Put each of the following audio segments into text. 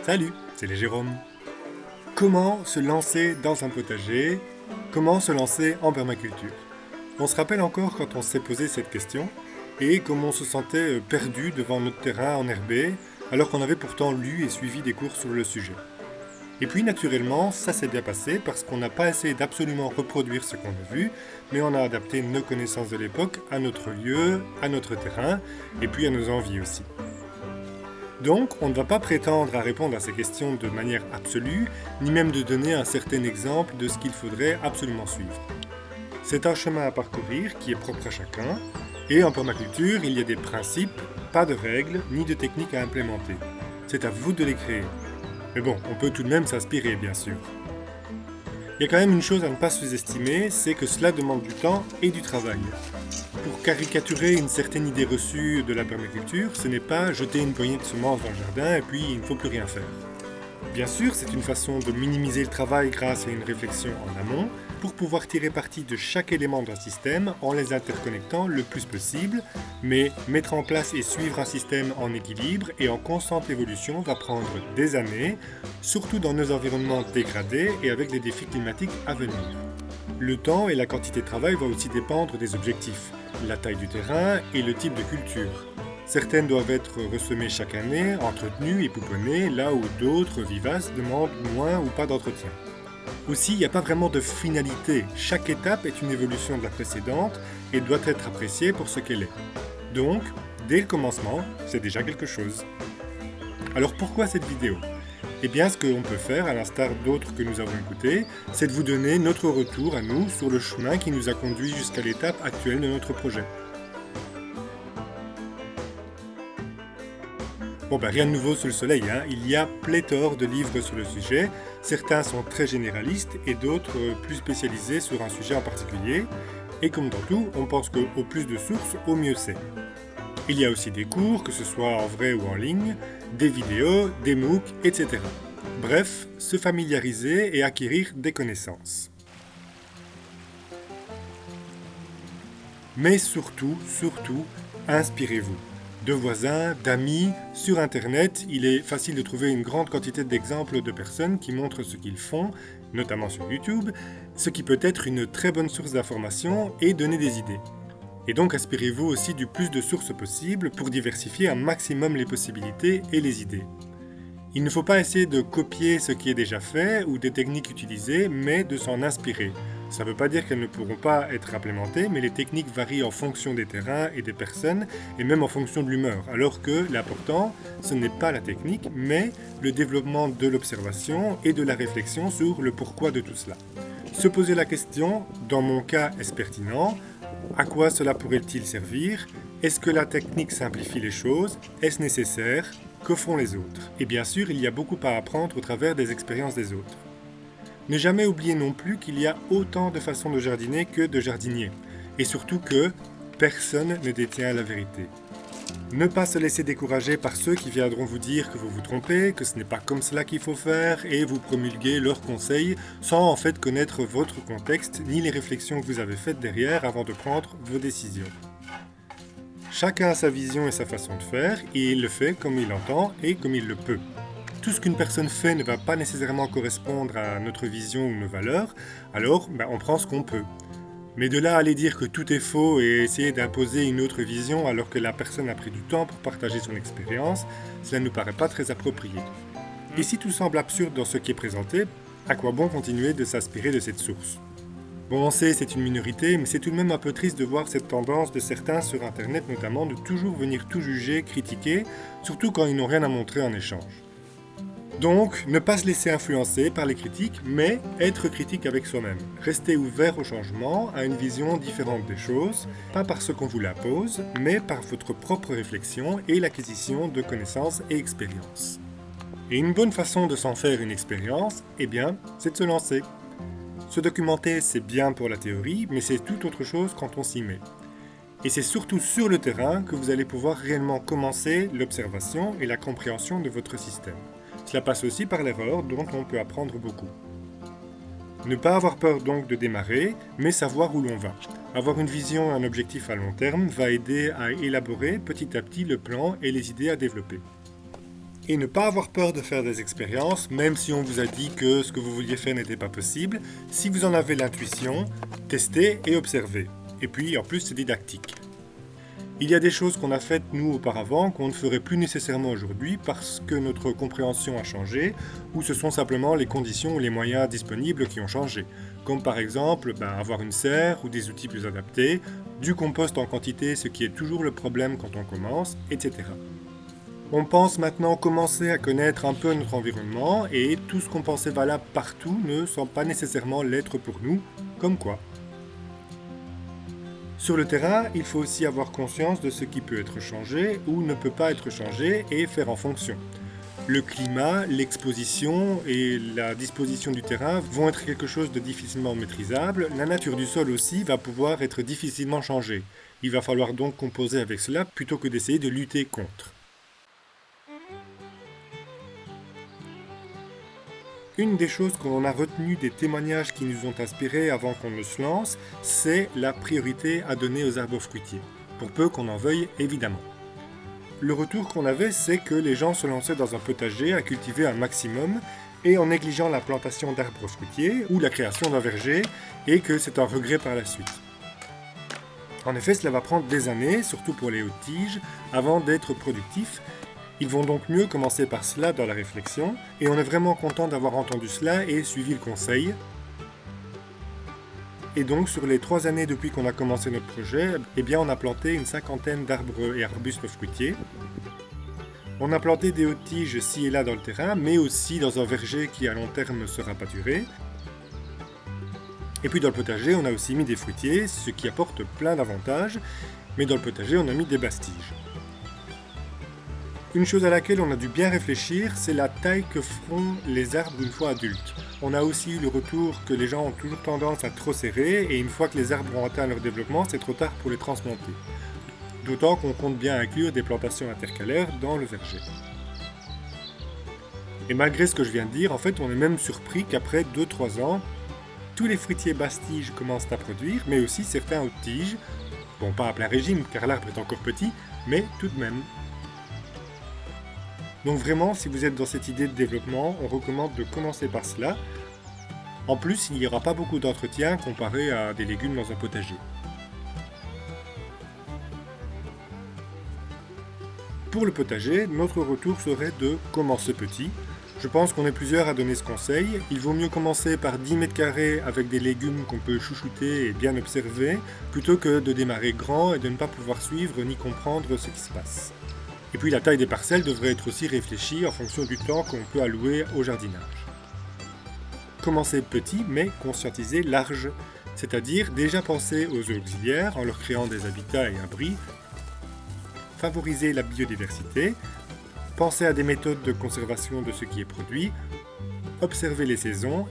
Salut, c'est les Jérômes. Comment se lancer dans un potager? Comment se lancer en permaculture? On se rappelle encore quand on s'est posé cette question et comme on se sentait perdu devant notre terrain enherbé alors qu'on avait pourtant lu et suivi des cours sur le sujet. Et puis naturellement, ça s'est bien passé parce qu'on n'a pas essayé d'absolument reproduire ce qu'on a vu, mais on a adapté nos connaissances de l'époque à notre lieu, à notre terrain et puis à nos envies aussi. Donc, on ne va pas prétendre à répondre à ces questions de manière absolue, ni même de donner un certain exemple de ce qu'il faudrait absolument suivre. C'est un chemin à parcourir qui est propre à chacun, et en permaculture, il y a des principes, pas de règles, ni de techniques à implémenter. C'est à vous de les créer. Mais bon, on peut tout de même s'inspirer, bien sûr. Il y a quand même une chose à ne pas sous-estimer, c'est que cela demande du temps et du travail. Pour caricaturer une certaine idée reçue de la permaculture, ce n'est pas jeter une poignée de semences dans le jardin et puis il ne faut plus rien faire. Bien sûr, c'est une façon de minimiser le travail grâce à une réflexion en amont pour pouvoir tirer parti de chaque élément d'un système en les interconnectant le plus possible, mais mettre en place et suivre un système en équilibre et en constante évolution va prendre des années, surtout dans nos environnements dégradés et avec les défis climatiques à venir. Le temps et la quantité de travail vont aussi dépendre des objectifs, la taille du terrain et le type de culture. Certaines doivent être ressemées chaque année, entretenues et pouponnées, là où d'autres vivaces demandent moins ou pas d'entretien. Aussi, il n'y a pas vraiment de finalité. Chaque étape est une évolution de la précédente et doit être appréciée pour ce qu'elle est. Donc, dès le commencement, c'est déjà quelque chose. Alors pourquoi cette vidéo ? Eh bien, ce qu'on peut faire, à l'instar d'autres que nous avons écoutés, c'est de vous donner notre retour à nous sur le chemin qui nous a conduit jusqu'à l'étape actuelle de notre projet. Bon, rien de nouveau sous le soleil, hein. Il y a pléthore de livres sur le sujet. Certains sont très généralistes et d'autres plus spécialisés sur un sujet en particulier. Et comme dans tout, on pense qu'au plus de sources, au mieux c'est. Il y a aussi des cours, que ce soit en vrai ou en ligne, des vidéos, des MOOC, etc. Bref, se familiariser et acquérir des connaissances. Mais surtout, inspirez-vous. De voisins, d'amis, sur Internet, il est facile de trouver une grande quantité d'exemples de personnes qui montrent ce qu'ils font, notamment sur YouTube, ce qui peut être une très bonne source d'information et donner des idées. Et donc inspirez-vous aussi du plus de sources possibles pour diversifier un maximum les possibilités et les idées. Il ne faut pas essayer de copier ce qui est déjà fait ou des techniques utilisées, mais de s'en inspirer. Ça ne veut pas dire qu'elles ne pourront pas être implémentées, mais les techniques varient en fonction des terrains et des personnes, et même en fonction de l'humeur, alors que l'important, ce n'est pas la technique, mais le développement de l'observation et de la réflexion sur le pourquoi de tout cela. Se poser la question, dans mon cas, est-ce pertinent ? À quoi cela pourrait-il servir ? Est-ce que la technique simplifie les choses ? Est-ce nécessaire ? Que font les autres ? Et bien sûr, il y a beaucoup à apprendre au travers des expériences des autres. Ne jamais oublier non plus qu'il y a autant de façons de jardiner que de jardiniers. Et surtout que personne ne détient la vérité. Ne pas se laisser décourager par ceux qui viendront vous dire que vous vous trompez, que ce n'est pas comme cela qu'il faut faire et vous promulguer leurs conseils sans en fait connaître votre contexte ni les réflexions que vous avez faites derrière avant de prendre vos décisions. Chacun a sa vision et sa façon de faire et il le fait comme il entend et comme il le peut. Tout ce qu'une personne fait ne va pas nécessairement correspondre à notre vision ou nos valeurs, alors on prend ce qu'on peut. Mais de là à aller dire que tout est faux et essayer d'imposer une autre vision alors que la personne a pris du temps pour partager son expérience, cela ne nous paraît pas très approprié. Et si tout semble absurde dans ce qui est présenté, à quoi bon continuer de s'inspirer de cette source ? Bon, on sait, c'est une minorité, mais c'est tout de même un peu triste de voir cette tendance de certains sur Internet notamment de toujours venir tout juger, critiquer, surtout quand ils n'ont rien à montrer en échange. Donc, ne pas se laisser influencer par les critiques, mais être critique avec soi-même. Rester ouvert au changement, à une vision différente des choses, pas parce qu'on vous l'impose, mais par votre propre réflexion et l'acquisition de connaissances et expériences. Et une bonne façon de s'en faire une expérience, c'est de se lancer. Se documenter, c'est bien pour la théorie, mais c'est tout autre chose quand on s'y met. Et c'est surtout sur le terrain que vous allez pouvoir réellement commencer l'observation et la compréhension de votre système. Cela passe aussi par l'erreur dont on peut apprendre beaucoup. Ne pas avoir peur donc de démarrer, mais savoir où l'on va. Avoir une vision et un objectif à long terme va aider à élaborer petit à petit le plan et les idées à développer. Et ne pas avoir peur de faire des expériences, même si on vous a dit que ce que vous vouliez faire n'était pas possible. Si vous en avez l'intuition, testez et observez. Et puis en plus c'est didactique. Il y a des choses qu'on a faites nous auparavant qu'on ne ferait plus nécessairement aujourd'hui parce que notre compréhension a changé ou ce sont simplement les conditions ou les moyens disponibles qui ont changé. Comme par exemple avoir une serre ou des outils plus adaptés, du compost en quantité, ce qui est toujours le problème quand on commence, etc. On pense maintenant commencer à connaître un peu notre environnement et tout ce qu'on pensait valable partout ne semble pas nécessairement l'être pour nous, comme quoi. Sur le terrain, il faut aussi avoir conscience de ce qui peut être changé ou ne peut pas être changé et faire en fonction. Le climat, l'exposition et la disposition du terrain vont être quelque chose de difficilement maîtrisable. La nature du sol aussi va pouvoir être difficilement changée. Il va falloir donc composer avec cela plutôt que d'essayer de lutter contre. Une des choses qu'on a retenues des témoignages qui nous ont inspirés avant qu'on ne se lance, c'est la priorité à donner aux arbres fruitiers, pour peu qu'on en veuille évidemment. Le retour qu'on avait, c'est que les gens se lançaient dans un potager à cultiver un maximum et en négligeant la plantation d'arbres fruitiers ou la création d'un verger, et que c'est un regret par la suite. En effet, cela va prendre des années, surtout pour les hautes tiges, avant d'être productif. Ils vont donc mieux commencer par cela dans la réflexion, et on est vraiment content d'avoir entendu cela et suivi le conseil. Et donc sur les 3 années depuis qu'on a commencé notre projet, on a planté une 50aine d'arbres et arbustes fruitiers. On a planté des hautes tiges ci et là dans le terrain, mais aussi dans un verger qui à long terme sera pâturé. Et puis dans le potager, on a aussi mis des fruitiers, ce qui apporte plein d'avantages, mais dans le potager, on a mis des bastiges. Une chose à laquelle on a dû bien réfléchir, c'est la taille que feront les arbres une fois adultes. On a aussi eu le retour que les gens ont toujours tendance à trop serrer, et une fois que les arbres ont atteint leur développement, c'est trop tard pour les transplanter. D'autant qu'on compte bien inclure des plantations intercalaires dans le verger. Et malgré ce que je viens de dire, en fait, on est même surpris qu'après 2-3 ans, tous les fruitiers bastiges commencent à produire, mais aussi certains hautes tiges. Bon, pas à plein régime, car l'arbre est encore petit, mais tout de même. Donc vraiment, si vous êtes dans cette idée de développement, on recommande de commencer par cela. En plus, il n'y aura pas beaucoup d'entretien comparé à des légumes dans un potager. Pour le potager, notre retour serait de commencer petit. Je pense qu'on est plusieurs à donner ce conseil. Il vaut mieux commencer par 10 mètres carrés avec des légumes qu'on peut chouchouter et bien observer, plutôt que de démarrer grand et de ne pas pouvoir suivre ni comprendre ce qui se passe. Et puis la taille des parcelles devrait être aussi réfléchie en fonction du temps qu'on peut allouer au jardinage. Commencer petit mais conscientiser large, c'est-à-dire déjà penser aux auxiliaires en leur créant des habitats et abris, favoriser la biodiversité, penser à des méthodes de conservation de ce qui est produit, observer les saisons,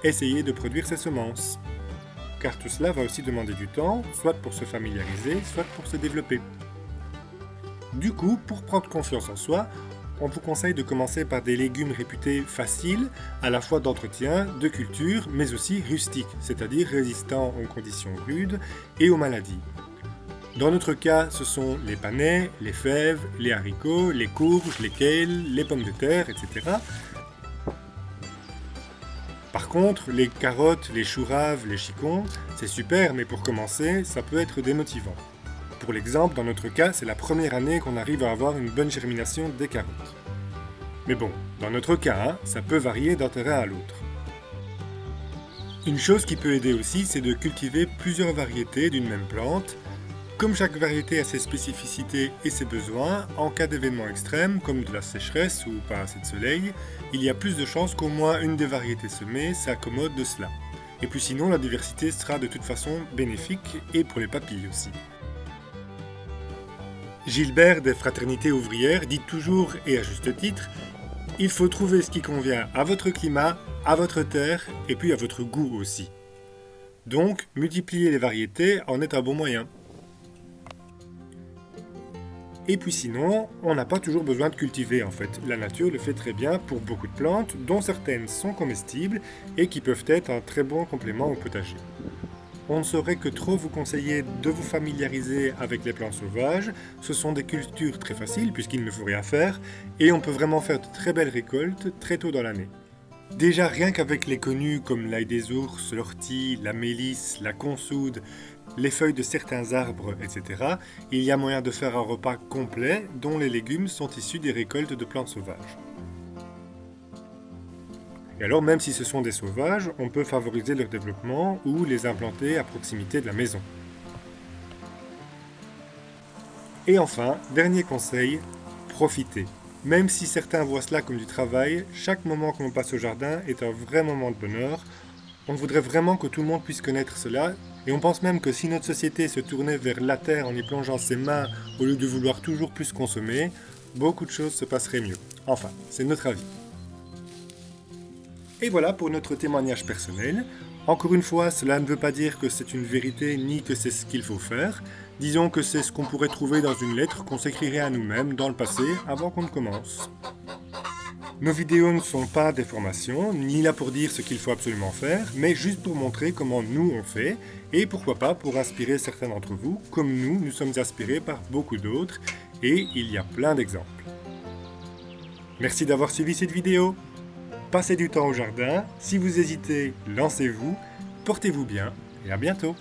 essayer de produire ses semences. Car tout cela va aussi demander du temps, soit pour se familiariser, soit pour se développer. Du coup, pour prendre confiance en soi, on vous conseille de commencer par des légumes réputés faciles, à la fois d'entretien, de culture, mais aussi rustiques, c'est-à-dire résistants aux conditions rudes et aux maladies. Dans notre cas, ce sont les panais, les fèves, les haricots, les courges, les kales, les pommes de terre, etc. Par contre, les carottes, les choux raves, les chicons, c'est super, mais pour commencer, ça peut être démotivant. Pour l'exemple, dans notre cas, c'est la première année qu'on arrive à avoir une bonne germination des carottes. Mais bon, dans notre cas, ça peut varier d'un terrain à l'autre. Une chose qui peut aider aussi, c'est de cultiver plusieurs variétés d'une même plante. Comme chaque variété a ses spécificités et ses besoins, en cas d'événements extrêmes, comme de la sécheresse ou pas assez de soleil, il y a plus de chances qu'au moins une des variétés semées s'accommode de cela. Et puis sinon, la diversité sera de toute façon bénéfique, et pour les papilles aussi. Gilbert des Fraternités ouvrières dit toujours, et à juste titre, « Il faut trouver ce qui convient à votre climat, à votre terre, et puis à votre goût aussi. » Donc, multiplier les variétés en est un bon moyen. Et puis sinon, on n'a pas toujours besoin de cultiver en fait. La nature le fait très bien pour beaucoup de plantes, dont certaines sont comestibles et qui peuvent être un très bon complément au potager. on ne saurait que trop vous conseiller de vous familiariser avec les plantes sauvages. Ce sont des cultures très faciles puisqu'il ne faut rien faire et on peut vraiment faire de très belles récoltes très tôt dans l'année. Déjà rien qu'avec les connus comme l'ail des ours, l'ortie, la mélisse, la consoude, les feuilles de certains arbres, etc., il y a moyen de faire un repas complet dont les légumes sont issus des récoltes de plantes sauvages. Et alors même si ce sont des sauvages, on peut favoriser leur développement ou les implanter à proximité de la maison. Et enfin, dernier conseil, profitez. Même si certains voient cela comme du travail, chaque moment que l'on passe au jardin est un vrai moment de bonheur. On voudrait vraiment que tout le monde puisse connaître cela, et on pense même que si notre société se tournait vers la terre en y plongeant ses mains au lieu de vouloir toujours plus consommer, beaucoup de choses se passeraient mieux. Enfin, c'est notre avis. Et voilà pour notre témoignage personnel. Encore une fois, cela ne veut pas dire que c'est une vérité ni que c'est ce qu'il faut faire. Disons que c'est ce qu'on pourrait trouver dans une lettre qu'on s'écrirait à nous-mêmes dans le passé avant qu'on ne commence. Nos vidéos ne sont pas des formations, ni là pour dire ce qu'il faut absolument faire, mais juste pour montrer comment nous on fait, et pourquoi pas pour inspirer certains d'entre vous, comme nous sommes inspirés par beaucoup d'autres, et il y a plein d'exemples. Merci d'avoir suivi cette vidéo. Passez du temps au jardin, si vous hésitez, lancez-vous, portez-vous bien, et à bientôt.